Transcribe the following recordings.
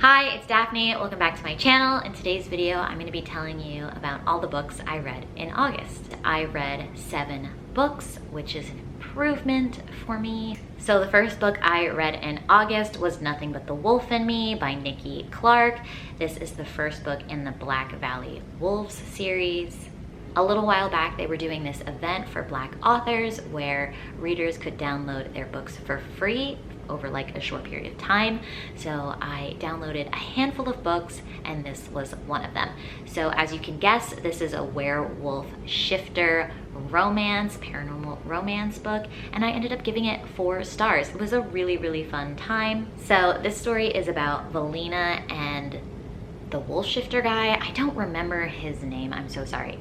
Hi, it's Daphne. Welcome back to my channel. In today's video, I'm going to be telling you about all the books I read in August. I read 7 books, which is an improvement for me. So the first book I read in August was Nothing But the Wolf in Me by Nikki Clark. This is the first book in the Black Valley Wolves series. A little while back, they were doing this event for Black authors where readers could download their books for free over like a short period of time. So I downloaded a handful of books and this was one of them. So as you can guess, this is a werewolf shifter romance, paranormal romance book, and I ended up giving it 4 stars. It was a really fun time. So this story is about Valina and the wolf shifter guy. I don't remember his name, I'm so sorry.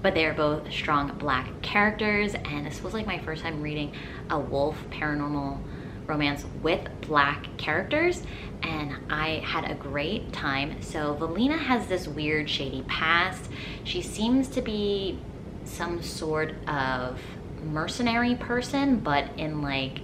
But they are both strong Black characters, and this was like my first time reading a wolf paranormal romance with Black characters, and I had a great time. So Valina has this weird shady past. She seems to be some sort of mercenary person, but in like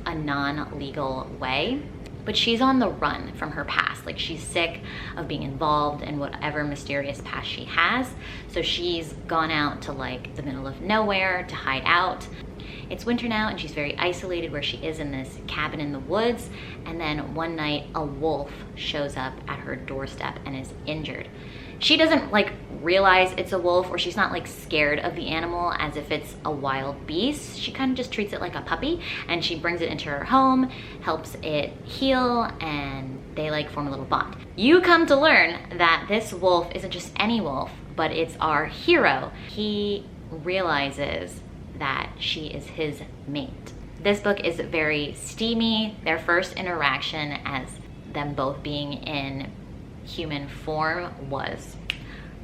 a non-legal way. But she's on the run from her past. Like, she's sick of being involved in whatever mysterious past she has. So she's gone out to like the middle of nowhere to hide out. It's winter now and she's very isolated where she is in this cabin in the woods. And then one night a wolf shows up at her doorstep and is injured. She doesn't like realize it's a wolf, or she's not like scared of the animal as if it's a wild beast. She kind of just treats it like a puppy, and she brings it into her home, helps it heal, and they like form a little bond. You come to learn that this wolf isn't just any wolf, but it's our hero. He realizes that she is his mate. This book is very steamy. Their first interaction as them both being in human form was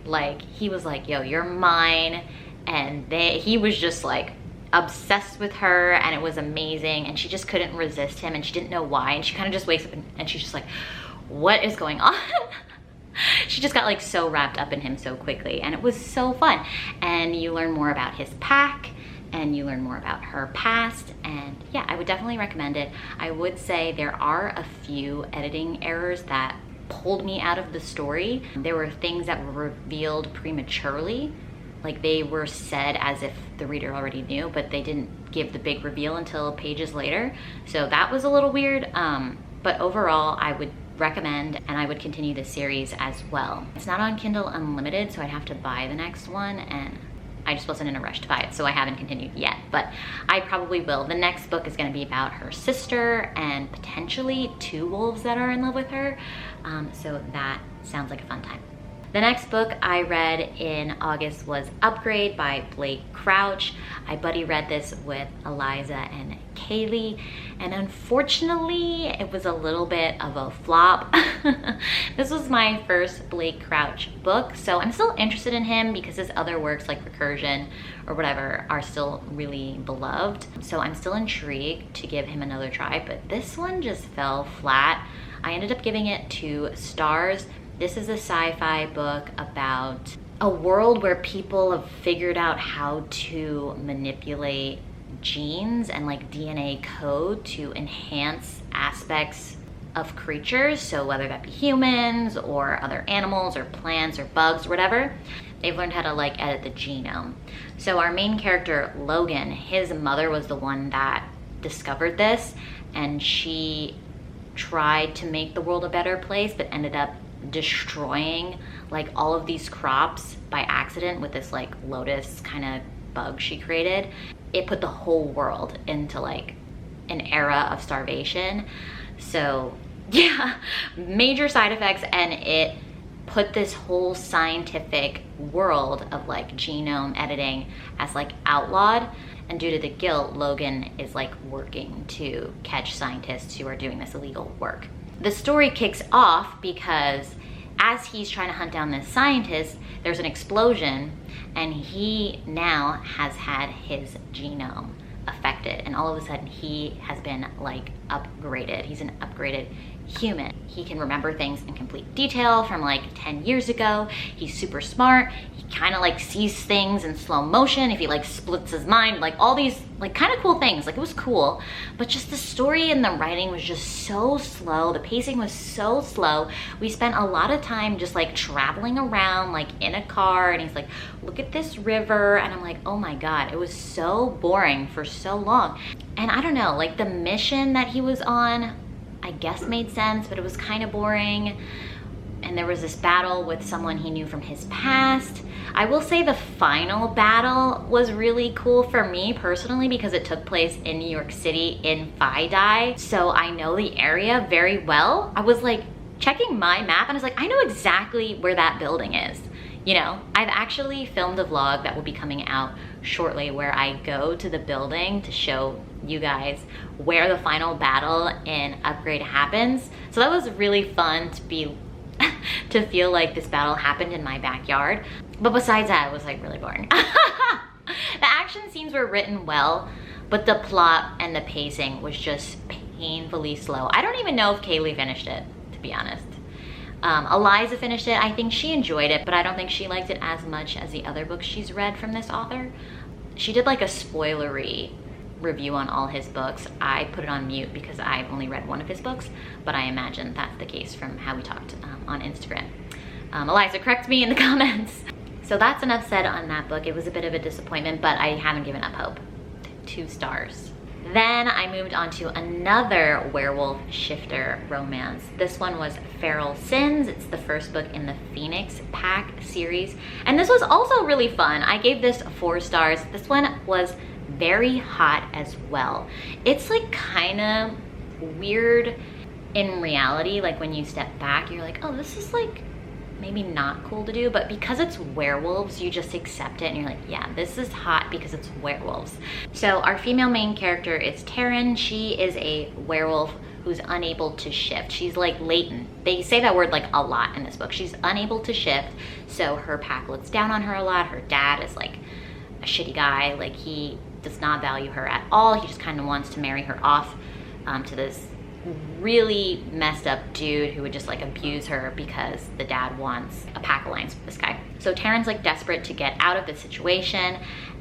like, he was like, yo, you're mine, and he was just like obsessed with her, and it was amazing, and she just couldn't resist him, and she didn't know why, and she kind of just wakes up and she's just like, what is going on? She just got like so wrapped up in him so quickly, and it was so fun. And you learn more about his pack, and you learn more about her past, and yeah, I would definitely recommend it. I would say there are a few editing errors that pulled me out of the story. There were things that were revealed prematurely, like they were said as if the reader already knew, but they didn't give the big reveal until pages later. So that was a little weird, but overall I would recommend, and I would continue this series as well. It's not on Kindle Unlimited, so I'd have to buy the next one, and I just wasn't in a rush to buy it, so I haven't continued yet, but I probably will. The next book is gonna be about her sister and potentially 2 wolves that are in love with her, so that sounds like a fun time. The next book I read in August was Upgrade by Blake Crouch. I buddy read this with Eliza and Kaylee, and unfortunately it was a little bit of a flop. This was my first Blake Crouch book, so I'm still interested in him because his other works like Recursion or whatever are still really beloved. So I'm still intrigued to give him another try, but this one just fell flat. I ended up giving it 2 stars. This is a sci-fi book about a world where people have figured out how to manipulate genes and like DNA code to enhance aspects of creatures. So whether that be humans or other animals or plants or bugs or whatever, they've learned how to like edit the genome. So our main character, Logan, his mother was the one that discovered this, and she tried to make the world a better place, but ended up destroying like all of these crops by accident with this like lotus kind of bug she created. It put the whole world into like an era of starvation. So yeah, major side effects, and it put this whole scientific world of like genome editing as like outlawed. And due to the guilt, Logan is like working to catch scientists who are doing this illegal work. The story kicks off because as he's trying to hunt down this scientist, there's an explosion, and he now has had his genome affected, and all of a sudden he has been like upgraded. He's an upgraded human. He can remember things in complete detail from like 10 years ago. He's super smart. He kind of like sees things in slow motion if he like splits his mind, like all these like kind of cool things. Like it was cool, but just the story and the writing was just so slow. The pacing was so slow. We spent a lot of time just like traveling around like in a car, and he's like, look at this river, and I'm like, oh my God, it was so boring for so long. And I don't know, like the mission that he was on, I guess made sense, but it was kind of boring. And there was this battle with someone he knew from his past. I will say the final battle was really cool for me personally because it took place in New York City in Phi. So I know the area very well. I was like checking my map and I was like, I know exactly where that building is. You know, I've actually filmed a vlog that will be coming out shortly where I go to the building to show you guys where the final battle in Upgrade happens. So that was really fun to be to feel like this battle happened in my backyard. But besides that, it was like really boring. The action scenes were written well, but the plot and the pacing was just painfully slow. I don't even know if Kaylee finished it, to be honest. Eliza finished it. I think she enjoyed it, but I don't think she liked it as much as the other books she's read from this author. She did like a spoilery review on all his books. I put it on mute because I've only read one of his books, but I imagine that's the case from how we talked on Instagram. Eliza, correct me in the comments. So that's enough said on that book. It was a bit of a disappointment, but I haven't given up hope. 2 stars. Then I moved on to another werewolf shifter romance. This one was Feral Sins. It's the first book in the Phoenix Pack series. And this was also really fun. I gave this 4 stars. This one was very hot as well. It's like kind of weird in reality. Like when you step back, you're like, oh, this is like maybe not cool to do, but because it's werewolves, you just accept it and you're like, yeah, this is hot because it's werewolves. So our female main character is Taryn. She is a werewolf who's unable to shift. She's like latent. They say that word like a lot in this book. She's unable to shift, so her pack looks down on her a lot. Her dad is like a shitty guy. Like he does not value her at all. He just kind of wants to marry her off to this really messed up dude who would just like abuse her because the dad wants a pack alliance with this guy. So Taryn's like desperate to get out of the situation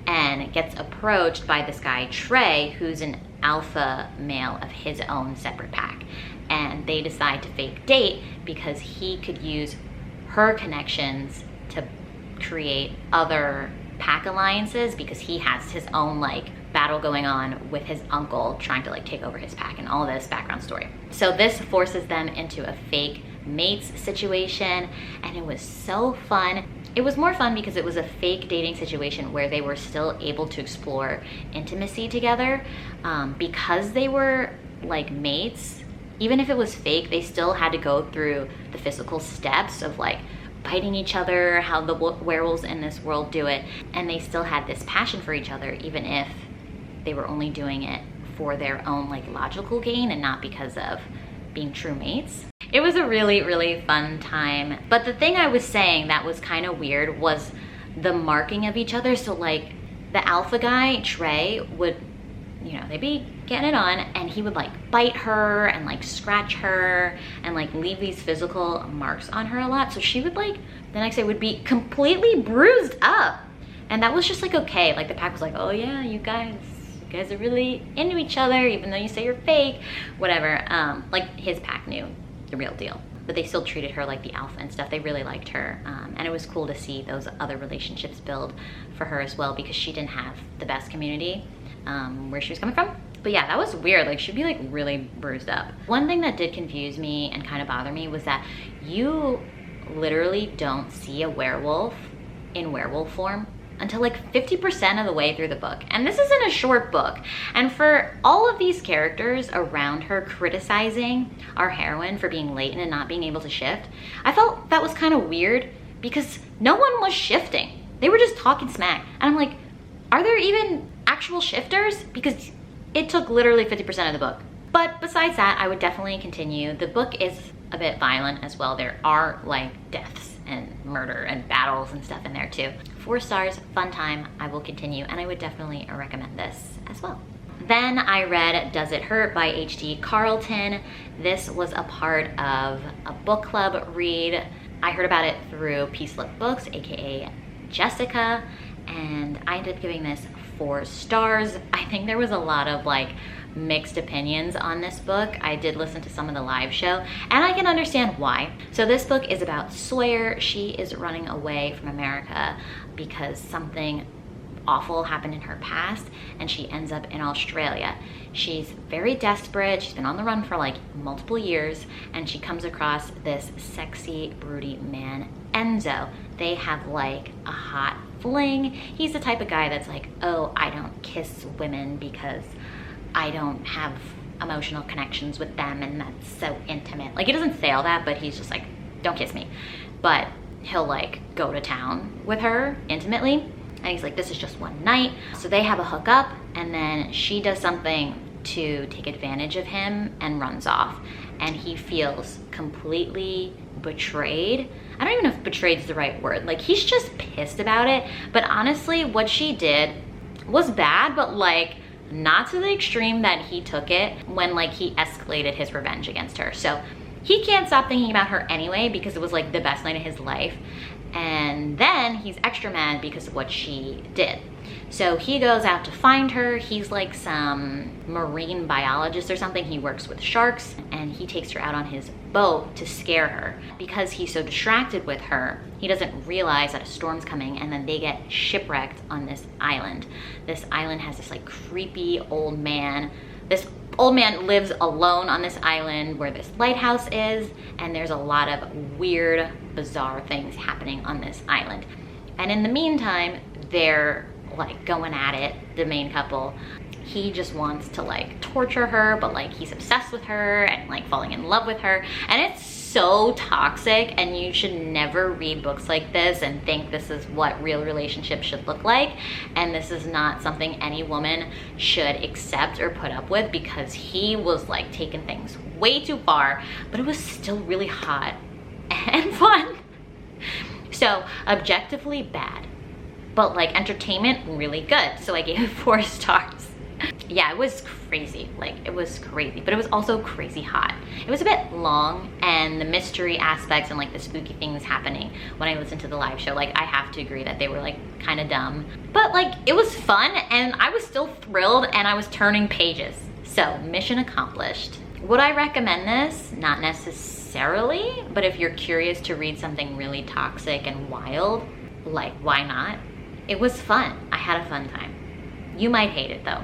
and gets approached by this guy Trey, who's an alpha male of his own separate pack, and they decide to fake date because he could use her connections to create other pack alliances because he has his own like battle going on with his uncle trying to like take over his pack and all this background story. So this forces them into a fake mates situation, and it was so fun. It was more fun because it was a fake dating situation where they were still able to explore intimacy together. Because they were like mates, even if it was fake, they still had to go through the physical steps of like biting each other, how the werewolves in this world do it, and they still had this passion for each other even if they were only doing it for their own like logical gain and not because of being true mates. It was a really, really fun time. But the thing I was saying that was kind of weird was the marking of each other. So like the alpha guy, Trey, would, you know, they'd be getting it on and he would like bite her and like scratch her and like leave these physical marks on her a lot. So she would like, the next day would be completely bruised up. And that was just like, okay. Like the pack was like, oh yeah, you guys are really into each other even though you say you're fake, whatever. Like his pack knew the real deal, but they still treated her like the alpha and stuff. They really liked her, and it was cool to see those other relationships build for her as well because she didn't have the best community where she was coming from. But yeah, that was weird. Like she'd be like really bruised up. One thing that did confuse me and kind of bother me was that you literally don't see a werewolf in werewolf form until like 50% of the way through the book. And this isn't a short book. And for all of these characters around her criticizing our heroine for being latent and not being able to shift, I felt that was kind of weird because no one was shifting. They were just talking smack. And I'm like, are there even actual shifters? Because it took literally 50% of the book. But besides that, I would definitely continue. The book is a bit violent as well. There are like deaths and murder and battles and stuff in there too. 4 stars, fun time. I will continue, and I would definitely recommend this as well. Then I read Does It Hurt by H.D. Carlton. This was a part of a book club read. I heard about it through Peace Lip Books, aka Jessica, and I ended up giving this 4 stars. I think there was a lot of like mixed opinions on this book. I did listen to some of the live show, and I can understand why. So this book is about Sawyer. She is running away from America because something awful happened in her past, and she ends up in Australia. She's very desperate. She's been on the run for like multiple years, and she comes across this sexy, broody man, Enzo. They have like a hot fling. He's the type of guy that's like, oh, I don't kiss women because I don't have emotional connections with them, and that's so intimate. Like, he doesn't say all that, but he's just like, don't kiss me. But he'll like go to town with her intimately, and he's like, this is just one night. So they have a hookup, and then she does something to take advantage of him and runs off, and he feels completely betrayed. I don't even know if betrayed is the right word. Like, he's just pissed about it. But honestly, what she did was bad, but like not to the extreme that he took it when like he escalated his revenge against her. So he can't stop thinking about her anyway because it was like the best night of his life. And then he's extra mad because of what she did. So he goes out to find her. He's like some marine biologist or something. He works with sharks, and he takes her out on his boat to scare her. Because he's so distracted with her, he doesn't realize that a storm's coming, and then they get shipwrecked on this island. This island has this like creepy old man. This old man lives alone on this island where this lighthouse is, and there's a lot of weird, bizarre things happening on this island. And in the meantime, they're like going at it, the main couple. He just wants to like torture her, but like he's obsessed with her and like falling in love with her. And it's so toxic, and you should never read books like this and think this is what real relationships should look like. And this is not something any woman should accept or put up with, because he was like taking things way too far, but it was still really hot and fun. So objectively bad, but like entertainment really good. So I gave it 4 stars. Yeah, it was crazy. Like, it was crazy, but it was also crazy hot. It was a bit long, and the mystery aspects and like the spooky things happening when I listened to the live show, like I have to agree that they were like kind of dumb, but like it was fun, and I was still thrilled, and I was turning pages. So mission accomplished. Would I recommend this? Not necessarily, but if you're curious to read something really toxic and wild, like, why not? It was fun. I had a fun time. You might hate it though.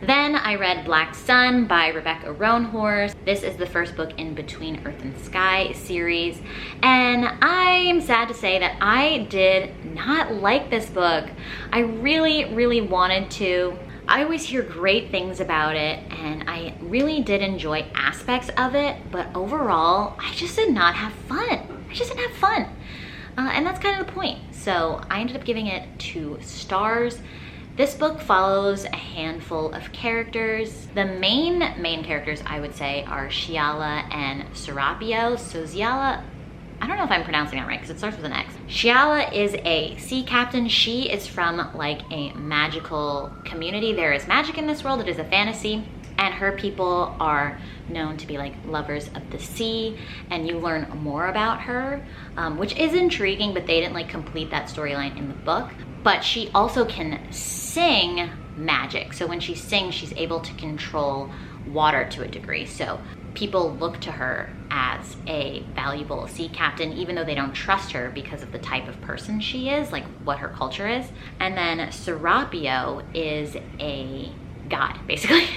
Then I read Black Sun by Rebecca Roanhorse. This is the first book in Between Earth and Sky series, and I'm sad to say that I did not like this book. I really wanted to. I always hear great things about it, and I really did enjoy aspects of it, but overall, I just did not have fun. I just didn't have fun. And that's kind of the point. So I ended up giving it 2 stars. This book follows a handful of characters. The main characters, I would say, are Shiala and Serapio. So Shiala, I don't know if I'm pronouncing that right because it starts with an X. Shiala is a sea captain. She is from like a magical community. There is magic in this world. It is a fantasy. And her people are known to be like lovers of the sea, and you learn more about her, which is intriguing, but they didn't like complete that storyline in the book. But she also can sing magic. So when she sings, she's able to control water to a degree. So people look to her as a valuable sea captain, even though they don't trust her because of the type of person she is, like what her culture is. And then Serapio is a god, basically.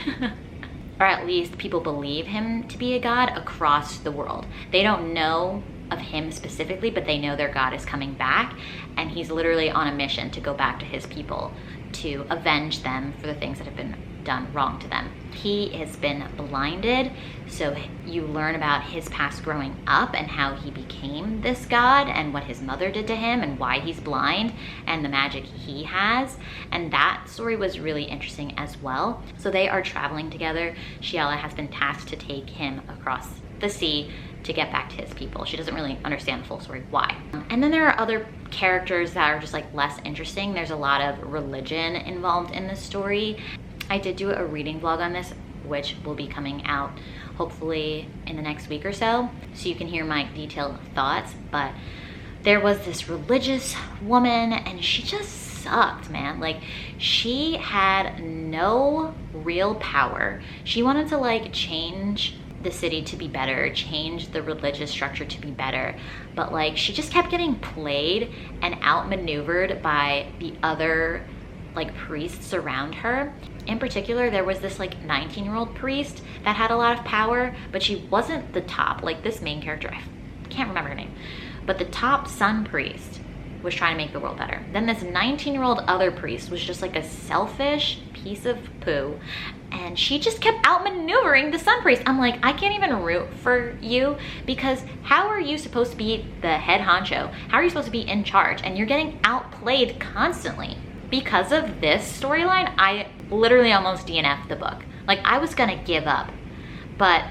Or at least people believe him to be a god across the world. They don't know of him specifically, but they know their god is coming back, and he's literally on a mission to go back to his people to avenge them for the things that have been done wrong to them. He has been blinded, so you learn about his past growing up and how he became this god and what his mother did to him and why he's blind and the magic he has. And that story was really interesting as well. So they are traveling together. Shiala has been tasked to take him across the sea to get back to his people. She doesn't really understand the full story why. And then there are other characters that are just like less interesting. There's a lot of religion involved in this story. I did do a reading vlog on this, which will be coming out hopefully in the next week or so you can hear my detailed thoughts. But there was this religious woman and she just sucked, man. Like, she had no real power. She wanted to like change the city to be better, change the religious structure to be better, but like she just kept getting played and outmaneuvered by the other like priests around her. In particular, there was this like 19-year-old priest that had a lot of power, but she wasn't the top. Like, this main character, I can't remember her name, but the top sun priest was trying to make the world better. Then this 19-year-old other priest was just like a selfish piece of poo, and she just kept outmaneuvering the sun priest. I'm like, I can't even root for you, because how are you supposed to be the head honcho? How are you supposed to be in charge? And you're getting outplayed constantly. Because of this storyline, I literally almost DNF'd the book. Like, I was gonna give up, but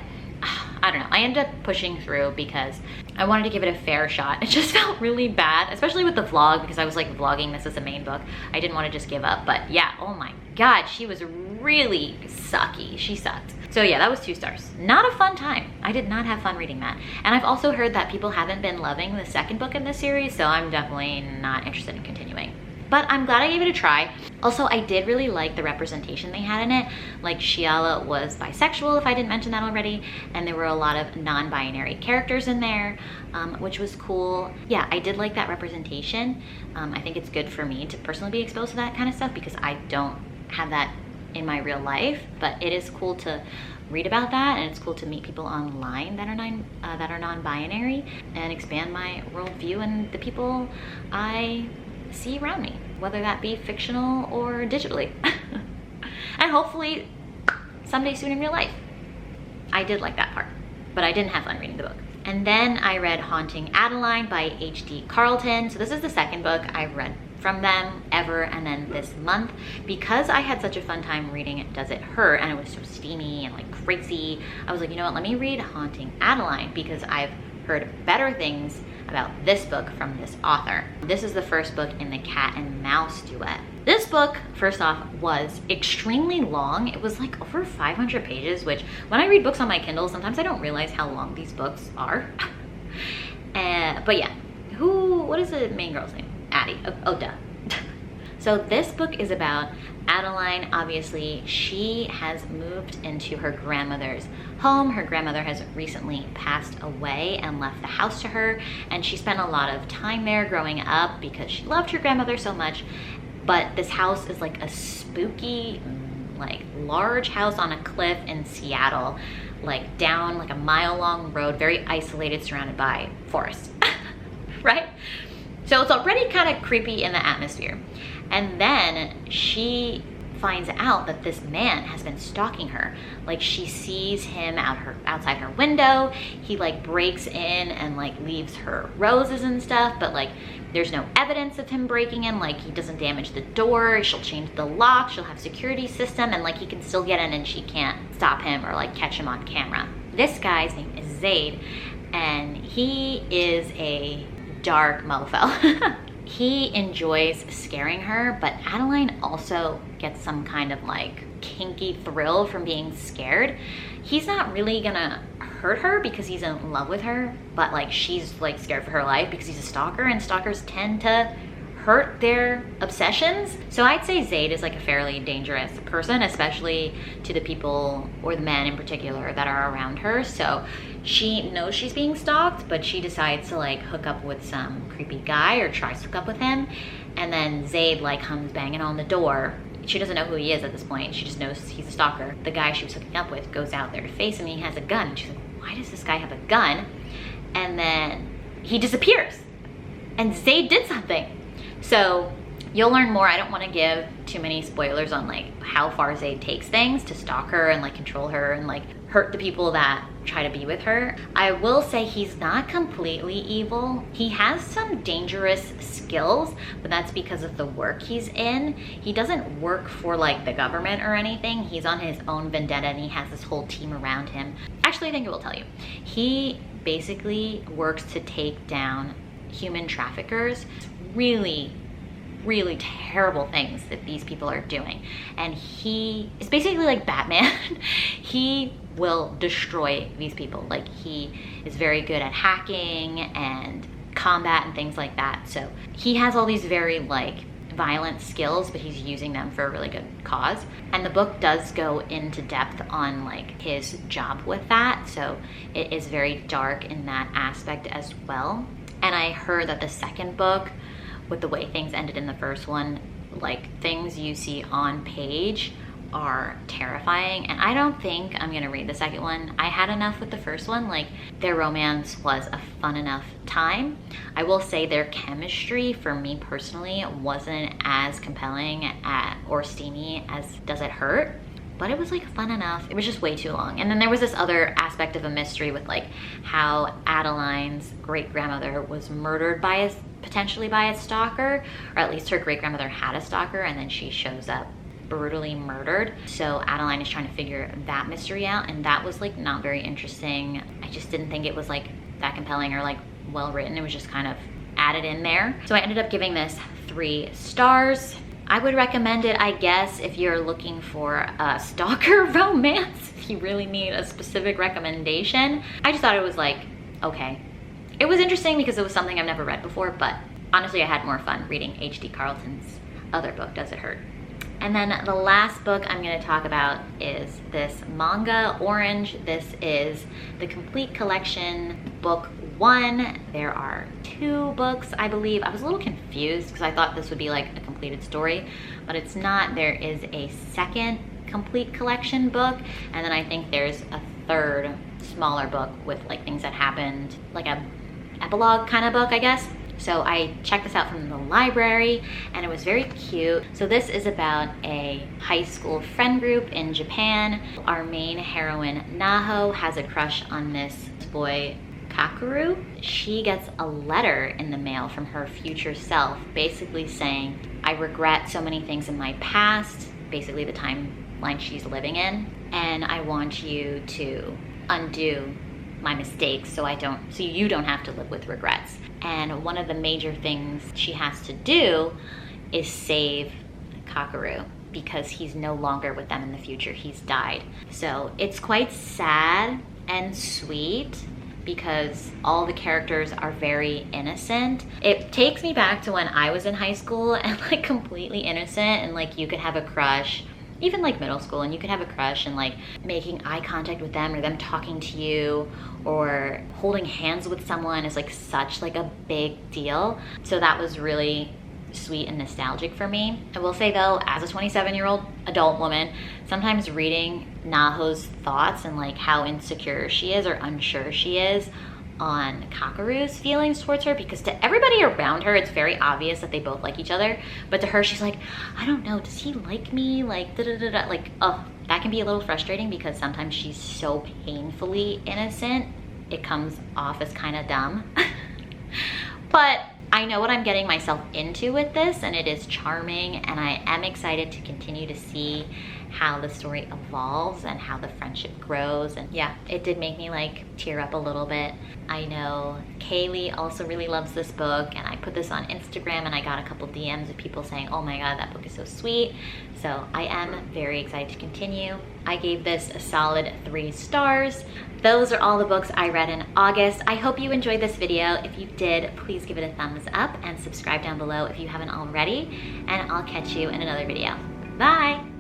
I don't know. I ended up pushing through because I wanted to give it a fair shot. It just felt really bad, especially with the vlog, because I was like vlogging this as a main book. I didn't want to just give up, but yeah, oh my God, she was really sucky. She sucked. So yeah, that was 2 stars. Not a fun time. I did not have fun reading that. And I've also heard that people haven't been loving the second book in this series, so I'm definitely not interested in continuing. But I'm glad I gave it a try. Also, I did really like the representation they had in it. Like, Shiala was bisexual, if I didn't mention that already, and there were a lot of non-binary characters in there, which was cool. Yeah, I did like that representation. I think it's good for me to personally be exposed to that kind of stuff because I don't have that in my real life, but it is cool to read about that, and it's cool to meet people online that are non-binary and expand my worldview and the people I see around me, whether that be fictional or digitally. And hopefully someday soon in real life. I did like that part, but I didn't have fun reading the book. And then I read Haunting Adeline by H.D. Carlton. So this is the second book I've read from them ever, and then this month, because I had such a fun time reading it, Does It Hurt, and it was so steamy and like crazy, I was like, you know what, let me read Haunting Adeline, because I've heard better things about this book from this author. This is the first book in the cat and mouse duet. This book, first off, was extremely long. It was like over 500 pages, which when I read books on my Kindle, sometimes I don't realize how long these books are. But yeah, what is the main girl's name? Addie. Oh, duh. So this book is about Adeline. Obviously, she has moved into her grandmother's home. Her grandmother has recently passed away and left the house to her, and she spent a lot of time there growing up because she loved her grandmother so much. But this house is like a spooky, like large house on a cliff in Seattle, like down like a mile-long road, very isolated, surrounded by forest, right? So it's already kind of creepy in the atmosphere. And then she finds out that this man has been stalking her. Like, she sees him outside her window. He like breaks in and like leaves her roses and stuff, but like there's no evidence of him breaking in. Like, he doesn't damage the door. She'll change the lock. She'll have security system, and like he can still get in and she can't stop him or like catch him on camera. This guy's name is Zaid, and he is a dark mofo. He enjoys scaring her, but Adeline also gets some kind of like kinky thrill from being scared. He's not really gonna hurt her because he's in love with her, but like she's like scared for her life because he's a stalker, and stalkers tend to hurt their obsessions. So I'd say Zaid is like a fairly dangerous person, especially to the people, or the men in particular, that are around her. So she knows she's being stalked, but she decides to like hook up with some creepy guy, or tries to hook up with him. And then Zaid like comes banging on the door. She doesn't know who he is at this point. She just knows he's a stalker. The guy she was hooking up with goes out there to face him, and he has a gun. And she's like, why does this guy have a gun? And then he disappears, and Zaid did something. So you'll learn more. I don't want to give too many spoilers on like how far Zaid takes things to stalk her and like control her and like hurt the people that try to be with her. I will say he's not completely evil. He has some dangerous skills, but that's because of the work he's in. He doesn't work for like the government or anything. He's on his own vendetta, and he has this whole team around him. Actually, I think it will tell you. He basically works to take down human traffickers. Really really terrible things that these people are doing. And he is basically like Batman. He will destroy these people. Like, he is very good at hacking and combat and things like that. So he has all these very like violent skills, but he's using them for a really good cause. And the book does go into depth on like his job with that. So it is very dark in that aspect as well. And I heard that the second book, with the way things ended in the first one, like things you see on page are terrifying. And I don't think I'm gonna read the second one. I had enough with the first one. Like, their romance was a fun enough time. I will say their chemistry, for me personally, wasn't as compelling or steamy as Does It Hurt? But it was like fun enough. It was just way too long. And then there was this other aspect of a mystery with like how Adeline's great-grandmother was murdered potentially by a stalker, or at least her great-grandmother had a stalker, and then she shows up brutally murdered. So Adeline is trying to figure that mystery out, and that was like not very interesting. I just didn't think it was like that compelling or like well written. It was just kind of added in there. So I ended up giving this 3 stars. I would recommend it, I guess, if you're looking for a stalker romance, if you really need a specific recommendation. I just thought it was like, okay. It was interesting because it was something I've never read before, but honestly I had more fun reading H.D. Carlton's other book, Does It Hurt? And then the last book I'm going to talk about is this manga, Orange. This is the complete collection, book 1. There are 2 books, I believe. I was a little confused because I thought this would be like a completed story, but it's not. There is a second complete collection book, and then I think there's a third smaller book with like things that happened, like a epilogue kind of book, I guess. So I checked this out from the library, and it was very cute. So this is about a high school friend group in Japan. Our main heroine, Naho, has a crush on this boy, Kakeru. She gets a letter in the mail from her future self, basically saying, I regret so many things in my past, basically the timeline she's living in, and I want you to undo my mistakes so you don't have to live with regrets. And one of the major things she has to do is save Kakeru because he's no longer with them in the future. He's died. So it's quite sad and sweet because all the characters are very innocent. It takes me back to when I was in high school and like completely innocent, and like you could have a crush, even like middle school, and you could have a crush and like making eye contact with them or them talking to you or holding hands with someone is like such like a big deal. So that was really sweet and nostalgic for me. I will say though, as a 27-year-old adult woman, sometimes reading Naho's thoughts and like how insecure she is or unsure she is on Kakeru's feelings towards her, because to everybody around her it's very obvious that they both like each other, but to her she's like, I don't know, does he like me? Like da da da da. Like, oh, that can be a little frustrating because sometimes she's so painfully innocent it comes off as kind of dumb. But I know what I'm getting myself into with this, and it is charming, and I am excited to continue to see how the story evolves and how the friendship grows. And yeah, it did make me like tear up a little bit. I know Kaylee also really loves this book, and I put this on Instagram and I got a couple DMs of people saying, oh my god, that book is so sweet. So I am very excited to continue. I gave this a solid 3 stars. Those are all the books I read in August. I hope you enjoyed this video. If you did, please give it a thumbs up and subscribe down below if you haven't already, and I'll catch you in another video. Bye!